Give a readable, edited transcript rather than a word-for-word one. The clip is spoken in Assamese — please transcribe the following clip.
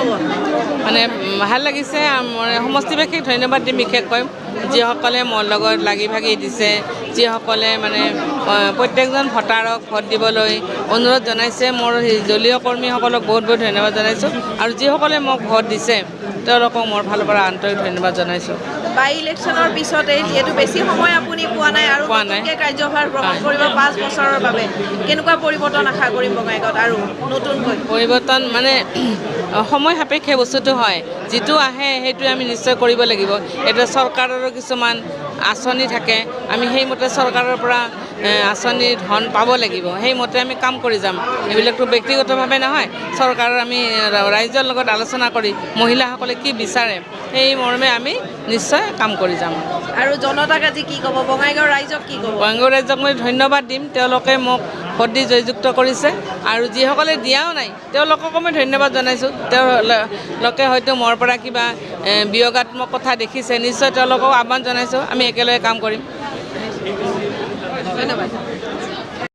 ক'ব মানে ভাল লাগিছে সমষ্টিবাসীক ধন্যবাদ দিম বিশেষকৈ যিসকলে মোৰ লগত লাগি ভাগি দিছে যিসকলে মানে প্ৰত্যেকজন ভোটাৰক ভোট দিবলৈ অনুৰোধ জনাইছে মোৰ দলীয় কৰ্মীসকলক বহুত বহুত ধন্যবাদ জনাইছোঁ আৰু যিসকলে মোক ভোট দিছে তেওঁলোকক মোৰ ফালৰ পৰা আন্তৰিক ধন্যবাদ জনাইছোঁ বাই ইলেকশ্যনৰ পিছতে যিহেতু বেছি সময় আপুনি পোৱা নাই আৰু নতুনকৈ কাৰ্যভাৰ গ্ৰহণ কৰিব 5 বছৰৰ বাবে কেনেকুৱা পৰিৱৰ্তন আশা কৰিম বঙাইগাঁৱত আৰু নতুনকৈ পৰিৱৰ্তন মানে সময় সাপেক্ষে বস্তুটো হয় যিটো আহে সেইটো আমি নিশ্চয় কৰিব লাগিব এতিয়া চৰকাৰৰো কিছুমান আঁচনি থাকে আমি সেইমতে চৰকাৰৰ পৰা আঁচনিৰ ধন পাব লাগিব সেইমতে আমি কাম কৰি যাম এইবিলাকতো ব্যক্তিগতভাৱে নহয় চৰকাৰৰ আমি ৰাইজৰ লগত আলোচনা কৰি মহিলাসকলে কি বিচাৰে সেই মৰ্মে আমি নিশ্চয় কাম কৰি যাম আৰু জনতাক আজি কি ক'ব বঙাইগাঁও ৰাইজক কি ক'ব বঙাইগাঁও ৰাইজক মই ধন্যবাদ দিম তেওঁলোকে মোক ভোট দি জয়যুক্ত কৰিছে আৰু যিসকলে দিয়াও নাই তেওঁলোককো মই ধন্যবাদ জনাইছোঁ তেওঁলোকে হয়তো মোৰ পৰা কিবা বিয়োগাত্মক কথা দেখিছে নিশ্চয় তেওঁলোকক আহ্বান জনাইছোঁ আমি একেলগে কাম কৰিম ধন্যবাদ